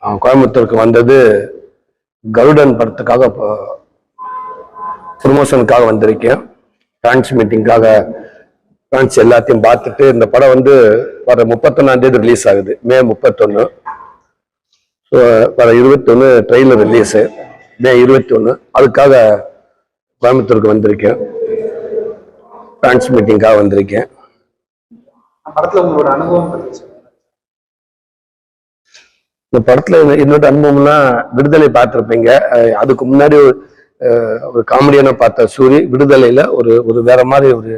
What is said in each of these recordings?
கோயம்புத்தூருக்கு வந்தது கருடன் படத்துக்காக ப்ரொமோஷனுக்காக வந்திருக்கேன். ஃபேன்ஸ் மீட்டிங்காக ஃபேன்ஸ் எல்லாத்தையும் பார்த்துட்டு இந்த படம் வந்து வர 31 ரிலீஸ் ஆகுது, மே 31. ஸோ வர 21 ட்ரெய்லர் ரிலீஸு, மே 21. அதுக்காக கோயம்புத்தூருக்கு வந்திருக்கேன், ஃபேன்ஸ் மீட்டிங்காக வந்திருக்கேன். படத்துல உங்களோட அனுபவம், இந்த படத்துல என்னோட அனுபவம்னா விடுதலை பார்த்துருப்பீங்க. அதுக்கு முன்னாடி ஒரு காமெடியான பார்த்த சூரி, விடுதலையில ஒரு வேற மாதிரி ஒரு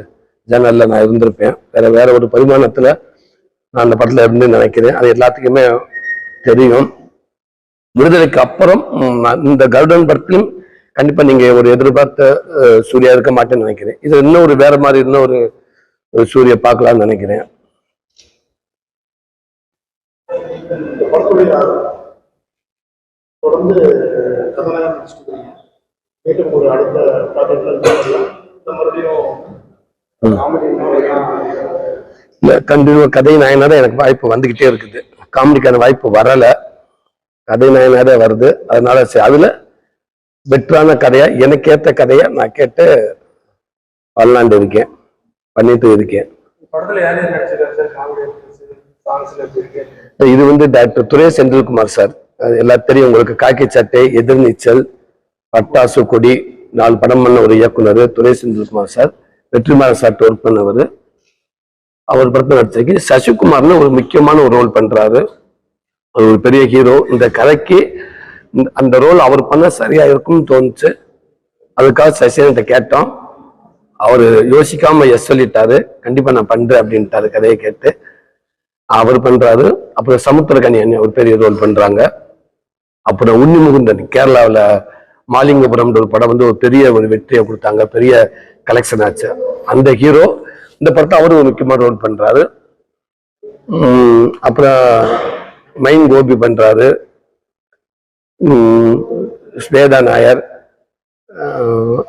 ஜேனல்ல நான் இருந்திருப்பேன். வேற ஒரு பரிமாணத்துல நான் அந்த படத்துல இருந்து நினைக்கிறேன். அது எல்லாத்துக்குமே தெரியும். விடுதலைக்கு அப்புறம் இந்த கருடன் படத்திலும் கண்டிப்பா நீங்க ஒரு எதிர்பார்த்த சூர்யா இருக்க மாட்டேன்னு நினைக்கிறேன். இது இன்னும் ஒரு வேற மாதிரி இன்னும் ஒரு சூரிய பார்க்கலாம்னு நினைக்கிறேன். தொடர்ந்து ஒரு அடுத்த கண்டினியூ கதை நாயனாதான் எனக்கு வாய்ப்பு வந்துகிட்டே இருக்குது. காமெடிக்கான வாய்ப்பு வரல, கதை நாயனாதான் வருது. அதனால அதுல பெட்டரான கதையா, எனக்கு ஏத்த கதையா நான் கேட்டு வரலாண்டு இருக்கேன், பண்ணிட்டு இருக்கேன். இது வந்து டாக்டர் துரை செந்தில்குமார் சார், எல்லாம் தெரியும் உங்களுக்கு. காக்கி சட்டை, எதிர்நீச்சல், பட்டாசு கொடி, 4 படம் பண்ண ஒரு இயக்குனர் Durai Senthilkumar sir. Vetrimaaran sir work பண்ணவர். அவர் படத்தை நடிச்சிருக்கு. சசிகுமார்னு ஒரு முக்கியமான ஒரு ரோல் பண்றாரு, ஒரு பெரிய ஹீரோ. இந்த கதைக்கு அந்த ரோல் அவர் பண்ண சரியா இருக்கும்னு தோணுச்சு. அதுக்காக சசிகிட்ட கேட்டோம். அவரு யோசிக்காம எஸ் சொல்லிட்டாரு, கண்டிப்பா நான் பண்றேன் அப்படின்ட்டாரு. கதையை கேட்டு அவர் பண்றாரு. அப்புறம் சமுத்திரகனி ஒரு பெரிய ரோல் பண்றாங்க. அப்புறம் உன்னி முகுந்தன் கேரளாவில் மாலிங்கபுரம் ஒரு படம் வந்து ஒரு பெரிய ஒரு வெற்றியை கொடுத்தாங்க, பெரிய கலெக்ஷன் ஆச்சு. அந்த ஹீரோ இந்த படத்தை அவரு ஒரு முக்கியமான ரோல் பண்றாரு. அப்புறம் மைன் கோபி பண்றாரு, ஸ்வேதா நாயர்,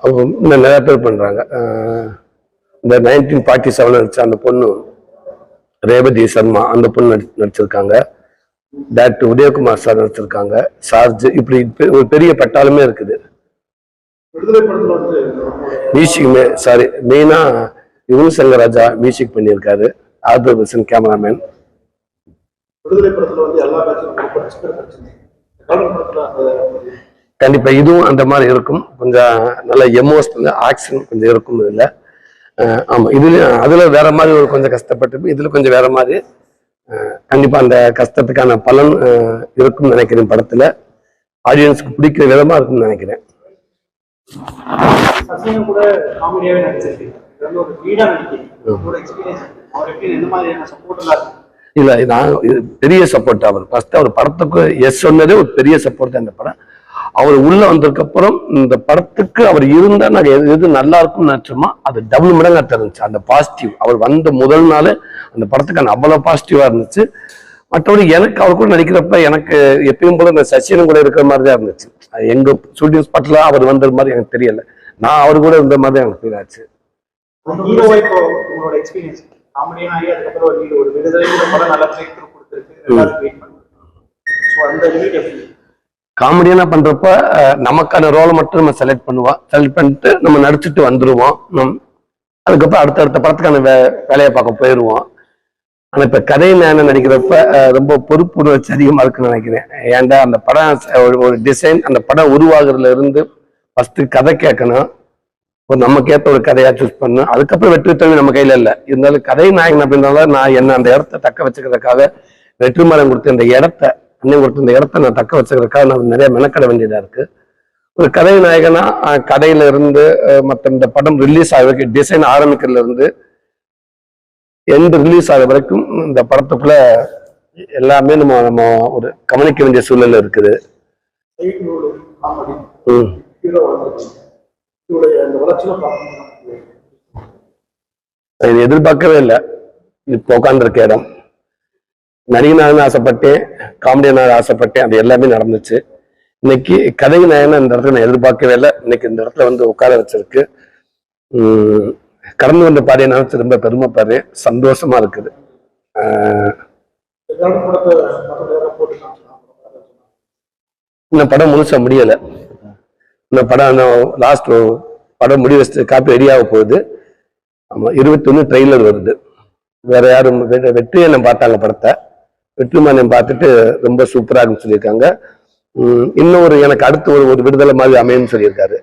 இன்னும் நிறைய பேர் பண்றாங்க. இந்த 1947 நடிச்ச அந்த பொண்ணு ரேவதி சர்மா, அந்த பொண்ணு நடிச்சிருக்காங்க. டாக்டர் உதயகுமார் சார் நடிச்சிருக்காங்க. சார்ஜ், இப்படி ஒரு பெரிய பட்டாளமே இருக்குது. மியூசிக்குமே சாரி மெயினா யுவன் சங்கர் ராஜா மியூசிக் பண்ணியிருக்காரு, ஆர்தர் வில்சன் கேமராமேன். கண்டிப்பா இதுவும் அந்த மாதிரி இருக்கும், கொஞ்சம் நல்ல எமோஷனல் ஆக்ஷன் கொஞ்சம் இருக்கும் இதுல. ஆமா, அதுல வேற மாதிரி ஒரு கொஞ்சம் கஷ்டப்பட்டு, இதுல கொஞ்சம் வேற மாதிரி. கண்டிப்பா அந்த கஷ்டத்துக்கான பலன் இருக்கும்னு நினைக்கிறேன். படத்துல ஆடியன்ஸ்க்கு பிடிக்கிற விதமா இருக்கும்னு நினைக்கிறேன். இல்ல, நான் பெரிய சப்போர்ட். அவர் ஃபர்ஸ்ட் அவர் படத்துக்கு எஸ் சொன்னதே ஒரு பெரிய சப்போர்ட் தான். இந்த படம் அவர் உள்ள வந்ததுக்கு அப்புறம் இந்த படத்துக்கு அவர் இருந்தா நாங்க எது நல்லா இருக்கும்னு நினைச்சோமோ அது டபுள் மடங்கா தெரிஞ்சு. அந்த பாசிட்டிவ் அவர் வந்த முதல் நாள் அந்த படத்துக்கான அவ்வளவு பாசிட்டிவா இருந்துச்சு. மற்றபடி எனக்கு அவர் கூட நடிக்கிறப்ப எனக்கு எப்பயும் போல இந்த சசியனும் கூட இருக்கிற மாதிரி தான் இருந்துச்சு. எங்க ஷூட்டிங் ஸ்பாட்ல அவர் வந்த மாதிரி எனக்கு தெரியல, நான் அவர் கூட இருந்த மாதிரி எனக்கு ஃபீல் ஆச்சு. காமெடியனா பண்றப்ப நமக்கான ரோலை மட்டும் நம்ம செலக்ட் பண்ணிட்டு நம்ம நடிச்சுட்டு வந்துருவோம். அதுக்கப்புறம் அடுத்த படத்துக்கான வேலையை பார்க்க போயிடுவோம். ஆனா இப்ப கதை நான் நடிக்கிறப்ப ரொம்ப பொறுப்புணர்ச்சி அதிகமா இருக்குன்னு நினைக்கிறேன். ஏன்டா அந்த படம் ஒரு டிசைன், அந்த படம் உருவாகுறதுல இருந்து ஃபர்ஸ்ட் கதை கேட்கணும், ஒரு நமக்கு ஏற்ற ஒரு கதையா சூஸ் பண்ணணும். அதுக்கப்புறம் வெற்றி தோல்வி நம்ம கையில இல்லை. இருந்தாலும் கதை நாயகன் அப்படின்றத நான் என்ன அந்த இடத்த தக்க வச்சுக்கிறதுக்காக வெற்றிமாறன் கொடுத்த இந்த இடத்த, அண்ணன் கொடுத்த இந்த இடத்த நான் தக்க வச்சுக்கிறதுக்காக நான் நிறைய மெனக்கட வேண்டியதா இருக்கு. ஒரு கதை நாயகனா கதையில இருந்து மற்ற இந்த படம் ரிலீஸ் ஆக டிசைன் ஆரம்பிக்கிறதுல இருந்து எந்த ரிலீஸ் ஆகிற வரைக்கும் இந்த படத்துக்குள்ள எல்லாமே நம்ம ஒரு கவனிக்க வேண்டிய சூழ்நிலை இருக்குது. இது எதிர்பார்க்கவே இல்லை. இப்போ உட்காந்துருக்க இடம் நடிகனாக ஆசைப்பட்டேன், காமெடியனாக ஆசைப்பட்டேன், அது எல்லாமே நடந்துச்சு. இன்னைக்கு கதை நாயகனா இந்த இடத்துல நான் எதிர்பார்க்கவே இல்லை. இன்னைக்கு இந்த இடத்துல வந்து உட்கார வச்சிருக்கு. கடந்து வந்த பாதையை நினைச்சு ரொம்ப பெருமைப்பாரு, சந்தோஷமா இருக்குது. இந்த படம் முழுசா முடியலை. இந்த படம் லாஸ்ட் படம் முடி வச்சு காப்பி ரெடியாக போகுது. ஆமா, 21 ட்ரெய்லர் வருது. வேற யாரும் வெற்றியண்ணன் பார்த்தாங்க படத்தை. வெற்றிமாறன் பார்த்துட்டு ரொம்ப சூப்பரா இருக்குன்னு சொல்லியிருக்காங்க. இன்னொரு எனக்கு அடுத்து ஒரு விடுதலை மாதிரி அமையும்னு சொல்லியிருக்காரு.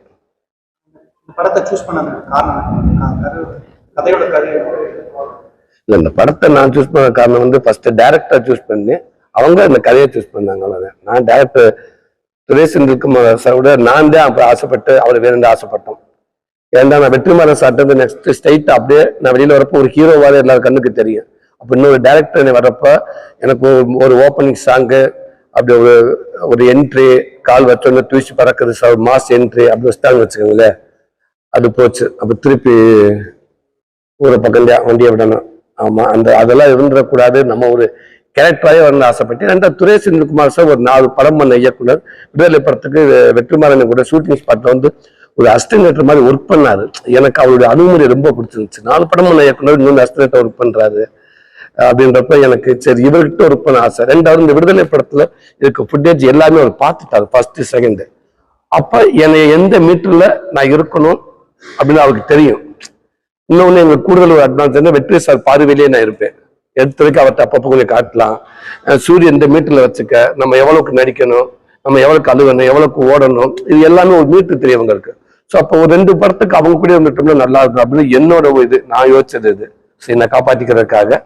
படத்தை சூஸ் பண்ண காரணம் கதையோட கதை இல்ல, இந்த படத்தை நான் சூஸ் பண்ண காரணம் வந்து ஃபர்ஸ்ட் டைரக்டர் சூஸ் பண்ணி அவங்க இந்த கதையை சூஸ் பண்ணாங்க. அவ்வளவுதான். நான் டைரக்டர் சுரேஷன் விட நான் தான் அப்ப ஆசைப்பட்டு அவர் வேணும்னு ஆசைப்பட்டோம். ஏன்டா நான் வெற்றிமாறன் சார்ட்டு நெக்ஸ்ட் ஸ்ட்ரைட் அப்படியே நான் வெளியில வரப்போ ஒரு ஹீரோவாக எல்லாரும் கண்ணுக்கு தெரியும். அப்போ இன்னொரு டைரக்டர் வர்றப்ப எனக்கு ஒரு ஓப்பனிங் சாங்கு, அப்படி ஒரு என்ட்ரி, கால் வச்சோன்னு தூசி பறக்குது, மாஸ் என்ட்ரி அப்படி வச்சுட்டாங்கன்னு வச்சுக்கோங்களேன். அது போச்சு. அப்போ திருப்பி ஊரை பக்கம் வண்டியை விடணும். ஆமா, அதெல்லாம் இருந்துடக்கூடாது. நம்ம ஒரு கேரக்டராகவே வரணும்னு ஆசைப்பட்டு ரெண்டாவது துரை செந்தில்குமார் சார் ஒரு 4 படம் பண்ண இயக்குனர். விடுதலை படத்துக்கு வெற்றிமாறன் கூட ஷூட்டிங் ஸ்பாட்ல வந்து ஒரு அசிஸ்டன்ட் மாதிரி ஒர்க் பண்ணாரு. எனக்கு அவருடைய அணுகுமுறை ரொம்ப பிடிச்சிருந்துச்சு. 4 படம் பண்ண இயக்குனர் இன்னொன்று அசிஸ்டன்ட் ஒர்க் பண்றாரு அப்படின்றப்ப எனக்கு சரி இவர்கிட்ட ஒர்க் பண்ண ஆசை. ரெண்டாவது இந்த விடுதலை படத்துல இருக்க ஃபுட்டேஜ் எல்லாமே அவர் பார்த்துட்டாரு ஃபர்ஸ்ட் செகண்ட். அப்ப என்னை எந்த மீட்டர்ல நான் இருக்கணும் அப்படின்னு அவருக்கு தெரியும். இன்னொன்னு எங்களுக்கு கூடுதல் ஒரு அட்வான்ஸ் வந்து வெற்றி சார் பார்வையிலேயே நான் இருப்பேன். எடுத்து வைக்க அவர்கிட்ட அப்பப்போ கொஞ்சம் காட்டலாம். சூரியன் இந்த மீட்டர்ல வச்சுக்க, நம்ம எவ்வளவுக்கு நடிக்கணும், நம்ம எவ்வளவுக்கு அழுகணும், எவ்வளவுக்கு ஓடணும், இது எல்லாமே ஒரு மீட்டர் தெரியவங்களுக்கு. ஸோ அப்போ ஒரு 2 படத்துக்கு அவங்க கூட இருந்துட்டோம்னா நல்லா இருக்கும் அப்படின்னு என்னோட இது நான் யோசிச்சது இது. சரி, நான் காப்பாற்றிக்கிறதுக்காக.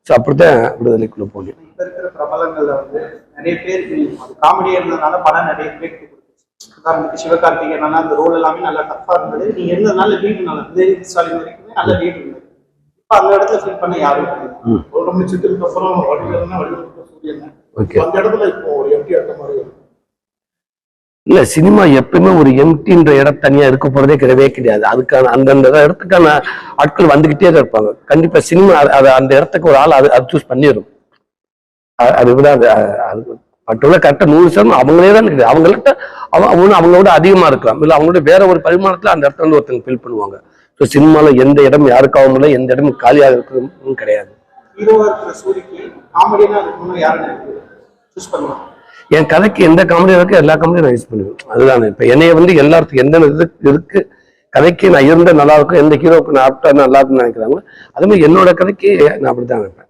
ஸோ அப்படித்தான் விடுதலைக்குள்ள போனேன். இப்ப இருக்கிற பிரபலங்கள்ல வந்து நிறைய பேர் காமெடி இருந்ததுனால படம் நிறைய பேர் உதாரணத்துக்கு சிவகார்த்திகேயன் அந்த ரோல் எல்லாமே நல்லா டஃபா இருந்தது. நீங்க இருந்ததுனால லீடு நல்லா இருந்தது. ஸ்டாலின் வரைக்குமே நல்ல லீடு இருந்தது. இப்ப அந்த இடத்துல ஃபீல் பண்ண யாரும் ரொம்ப சித்திரத்துக்கு அப்புறம் சூரியன் அந்த இடத்துல இப்போ ஒரு எம்டி அந்த மாதிரி இல்ல, சினிமா எப்பயுமே ஒரு எம்டின்ற இடம் தனியா இருக்க போறதே கிடையாது. அதுக்கான அந்தந்த இடத்துக்கான ஆட்கள் வந்துகிட்டே தான் இருப்பாங்க. கண்டிப்பா சினிமா அந்த இடத்துக்கு ஒரு ஆள் அது சூஸ் பண்ணிடும். அது விட அது மற்றவங்க கரெக்டா 100% அவங்களே தான் இருக்குது. அவங்கள்ட்ட அவங்களோட அதிகமா இருக்கலாம், இல்ல அவங்களோட வேற ஒரு பரிமாணத்துல அந்த இடத்துல வந்து ஒருத்தங்க ஃபீல் பண்ணுவாங்க. ஸோ சினிமால எந்த இடம் யாருக்காகவும் இல்லை, எந்த இடமும் காலியாக இருக்கிறதும் கிடையாது. என் கதைக்கு எந்த காமெடியா இருக்கு எல்லா காமெடியும் நான் யூஸ் பண்ணுவேன். அதுதான் இப்ப என்னைய வந்து எல்லாத்துக்கும் எந்த இருக்கு கதைக்கு நான் இருந்த நல்லா இருக்கும், எந்த ஹீரோக்கு நான் ஆப்டா நல்லா இருக்குன்னு நினைக்கிறாங்களோ அதே மாதிரி என்னோட கதைக்கு நான் அப்படித்தான் நினைப்பேன்.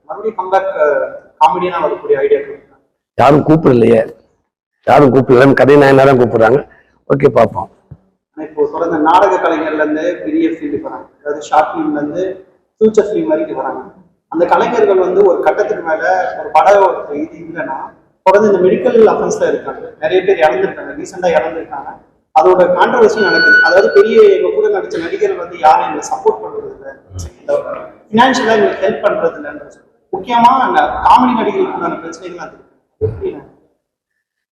யாரும் கூப்பிடலையே, யாரும் கூப்பிடல. கதை நான் தான் கூப்பிடுறாங்க. ஓகே, பார்ப்போம். இப்போ தொடர்ந்து நாடக கலைஞர்ல இருந்து பெரிய ஃபீல்டுக்கு வராங்க, அதாவது ஷார்ட் ஃபிலிம்ல இருந்து ஃபியூச்சர் ஃபிலிம் வரைக்கும் வராங்க. அந்த கலைஞர்கள் வந்து ஒரு கட்டத்துக்கு மேல ஒரு படம் இது இல்லைன்னா தொடர்ந்து இந்த மெடிக்கல் அஃபென்ஸ்ல இருக்காங்க. நிறைய பேர் இறந்துருக்காங்க, ரீசெண்டா இறந்துருக்காங்க. அதோட கான்ட்ரவர்சி நடக்குது. அதாவது பெரிய எங்க கூட நடிச்ச நடிகர்கள் வந்து யாரும் எங்களை சப்போர்ட் பண்றது இல்லை, பினான்சியலா எங்களுக்கு ஹெல்ப் பண்றது இல்லைன்னு முக்கியமா காமெடி நடிகர்களுக்கான பிரச்சனைகள் அது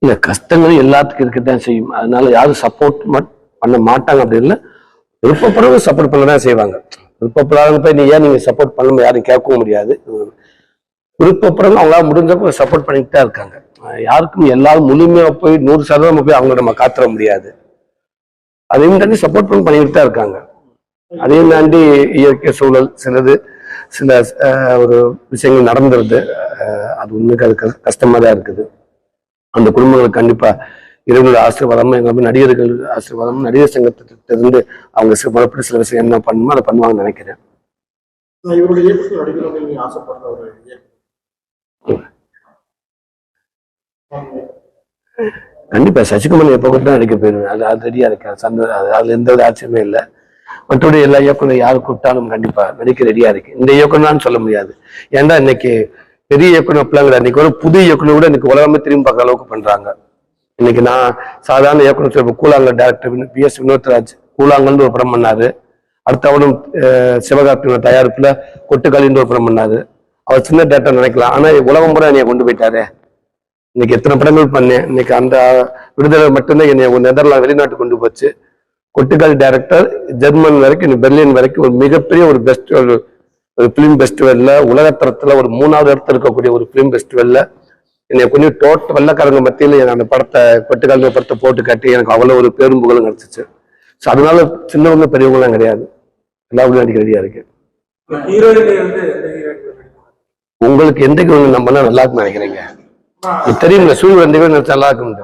இல்ல. கஷ்டங்கள் எல்லாத்துக்கும் இருக்கத்தான் செய்யும். அதனால யாரும் சப்போர்ட் பண்ண மாட்டாங்க அப்படி இல்லை. விருப்பப்படுறவங்க சப்போர்ட் பண்ணதான் செய்வாங்க. விருப்பப்படாதவங்க போய் நீங்க சப்போர்ட் பண்ண யாரும் கேட்கவும் முடியாது. விருப்பப்படுறவங்க அவங்களால முடிஞ்சப்ப சப்போர்ட் பண்ணிட்டு தான் இருக்காங்க. யாருக்கும் எல்லாரும் முழுமையா போய் 100% போய் அவங்க நம்ம காத்துற முடியாது. அதையும் தாண்டி சப்போர்ட் பண்ணிட்டு தான் இருக்காங்க. அதையும் தாண்டி இயற்கை சூழல் சில ஒரு விஷயங்கள் நடந்துருது. அது உண்மைக்கு அது கஷ்டமா தான் இருக்குது. அந்த குடும்பங்களுக்கு கண்டிப்பா இறைவனோட ஆசீர்வாதமும் எங்க நடிகர்கள் ஆசீர்வாதமும் நடிகர் சங்கத்திலிருந்து அவங்க மறுபடி சில விஷயம் என்ன பண்ணுமோ அதை பண்ணுவாங்கன்னு நினைக்கிறேன். கண்டிப்பா சசிகுமார் எப்போ கூட நடிக்க போயிருவேன். அது ரெடியா இருக்கேன். அதுல எந்த ஒரு ஆச்சரியமே இல்லை. மற்றபடி எல்லா இயக்குனர் யாரு கூப்பிட்டாலும் கண்டிப்பா நடிக்க ரெடியா இருக்கு. இந்த இயக்குனர்னு சொல்ல முடியாது. ஏன்டா இன்னைக்கு பெரிய இயக்குனர் பிள்ளைங்க இன்னைக்கு ஒரு புது இயக்குனர் கூட இன்னைக்கு உலகமே திரும்பி பார்க்குற அளவுக்கு பண்றாங்க. இன்னைக்கு நான் சாதாரண இயக்குனர் சொல்றேன். கூழாங்கல் டைரக்டர் PS வினோத்ராஜ் கூழாங்கல்னு ஒரு படம் பண்ணாரு. அடுத்த அவனும் சிவகார்த்திகேயன் தயாரிப்புல கொட்டுக்காலின்னு ஒரு படம் பண்ணாரு. அவர் சின்ன டேரக்டர் நினைக்கலாம், ஆனா உலகம் பூரா என்னைய கொண்டு போயிட்டாரு. இன்னைக்கு எத்தனை படங்கள் பண்ணேன். இன்னைக்கு அந்த விடுதலை மட்டும்தான் என்னை நெதர்லாந்து வெளிநாட்டு கொண்டு போச்சு. கொட்டுக்காலி டைரக்டர் ஜெர்மன் வரைக்கும் பெர்லின் வரைக்கும் ஒரு மிகப்பெரிய ஒரு பெஸ்ட் ஒரு பிலிம் ஃபெஸ்டிவல்ல உலகத்தரத்துல ஒரு 3வது இடத்துல இருக்கக்கூடிய ஒரு பிலிம் ஃபெஸ்டிவல்ல என்னை கொஞ்சம் டோட்டல் வெள்ளக்காரங்க மத்தியில் அந்த படத்தை கொட்டுக்கால படத்தை போட்டு காட்டி எனக்கு அவ்வளவு ஒரு பேரும் புகழும் கிடைச்சிச்சு. ஸோ அதனால சின்னவங்க பெரியவங்களாம் கிடையாது, எல்லாருமே நடிக்க ரெடியா இருக்கு. உங்களுக்கு எந்த நம்பனா நல்லா இருக்குன்னு நினைக்கிறீங்க? தெரியுங்களா? சூரிய வந்து நல்லா இருக்கும்.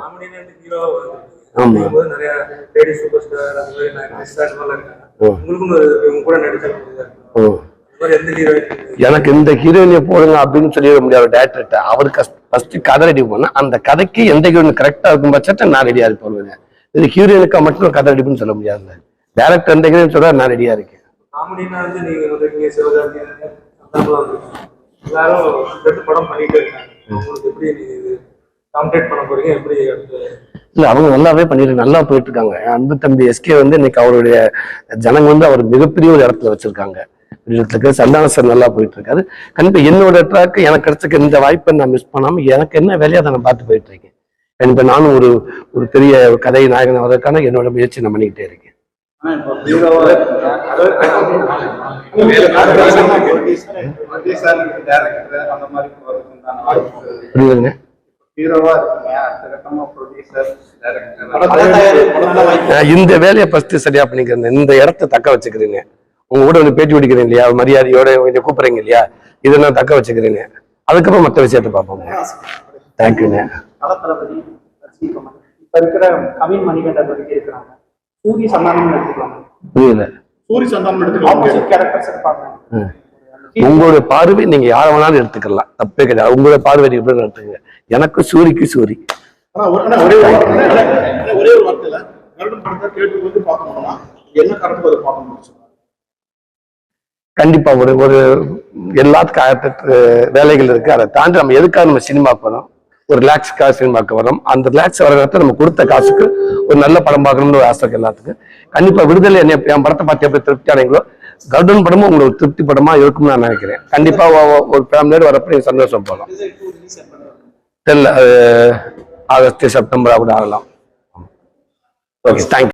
ஆமா. போது நிறைய லேடி சூப்பர் ஸ்டார் அந்த மாதிரி நிறைய ஸ்டார்ஸ் எல்லாம் இருக்காங்க. உங்களுக்கும் இவங்க கூட நடிச்சா எந்த ஹீரோயின் எனக்கு இந்த ஹீரோயினை போடுங்க அப்படின்னு சொல்லிட முடியாது டேரக்டர்கிட்ட. அவருக்கு ஃபர்ஸ்ட் கதை ரெடி பண்ணா அந்த கதைக்கு எந்த ஹீரோயின் கரெக்டா இருக்கும் பட்சத்தை நான் ரெடியா போடுவேன். இது ஹீரோயினுக்கா மட்டும் கதை ரெடி பண்ணு சொல்ல முடியாது. டேரக்டர் எந்த ஹீரோயின் சொல்றா நான் ரெடியா இருக்கேன். காமெடினா வந்து நீங்க வந்து சிவகார்த்தி எல்லாரும் ரெண்டு படம் பண்ணிட்டு இருக்காங்க. உங்களுக்கு எப்படி இது காம்பேட் பண்ண போறீங்க? எப்படி இல்ல அவங்க நல்லாவே பண்ணிட்டு நல்லா போயிட்டு இருக்காங்க. என் அன்பு தம்பி எஸ்கே வந்து இன்னைக்கு அவருடைய ஜனங்க வந்து அவர் மிகப்பெரிய ஒரு இடத்துல வச்சிருக்காங்க. சந்தான சார் நல்லா போயிட்டு இருக்காரு. கண்டிப்பா என்னோட ட்ராக் எனக்கு கிடைச்ச இந்த வாய்ப்பை நான் மிஸ் பண்ணாம எனக்கு என்ன வேலையை அதை நான் பார்த்து போயிட்டு இருக்கேன். கண்டிப்பா நானும் ஒரு பெரிய கதை நாயகன் வர்றதுக்கான என்னோட முயற்சி நான் பண்ணிக்கிட்டே இருக்கேன். புரியுதுங்க. இந்த வேலையை ஃபர்ஸ்ட் சரியா பண்ணிக்கிறேன். இந்த இடத்த தக்க வச்சுக்கிறேங்க. உங்க கூட வந்து பேட்டி பிடிக்கிறேன் இல்லையா, மரியாதையோட கொஞ்சம் கூப்பிடுறீங்க இல்லையா, இதை நான் தக்க வச்சுக்கிறேங்க. அதுக்கப்புறம் மற்ற விஷயத்த பார்ப்போங்க. தேங்க்யூங்க. இப்ப இருக்கிற கவின் மணிகண்டன் வரைக்கும் இருக்கிறாங்க. சூரிய சந்தானம் எடுத்துக்கலாம். புரியல. சூரிய சந்தானம் எடுத்துக்கலாம். ஆப்போசிட் கேரக்டர்ஸ் இருப்பாங்க. உங்களோட பார்வை நீங்க யார வேணாலும் எடுத்துக்கலாம், தப்பே கிடையாது. உங்களோட பார்வை எப்படி எடுத்துங்க. எனக்கு சூரிக்கு சூரி. ஒரே ஒரு வார்த்தையில கருடன் படத்தை தியேட்டருக்கு வந்து பார்க்கணும்னா என்ன கருத்து பார்க்கணும்? கண்டிப்பா ஒரு எல்லாத்துக்கும் 1008 வேலைகள் இருக்கு. அதை தாண்டி நம்ம எதுக்காக நம்ம சினிமாக்கு வரோம், ஒரு ரிலாக்ஸுக்காக சினிமாக்கு வரோம். அந்த ரிலாக்ஸ் வர நேரத்தில் நம்ம கொடுத்த காசுக்கு ஒரு நல்ல படம் பார்க்கணும்னு ஒரு ஆசை எல்லாத்துக்கும். கண்டிப்பா விடுதலை என் படத்தை பார்த்து எப்படி திருப்தி அடைங்களோ கருடன் படமும் உங்களுக்கு திருப்தி படமா இருக்கும்னு நான் நினைக்கிறேன். கண்டிப்பா ஒரு ஃபேமிலியோட வரப்ப நீங்க சந்தோஷம் போகலாம். தெரியல, ஆகஸ்ட் செப்டம்பர் கூட ஆகலாம். Okay, thank you.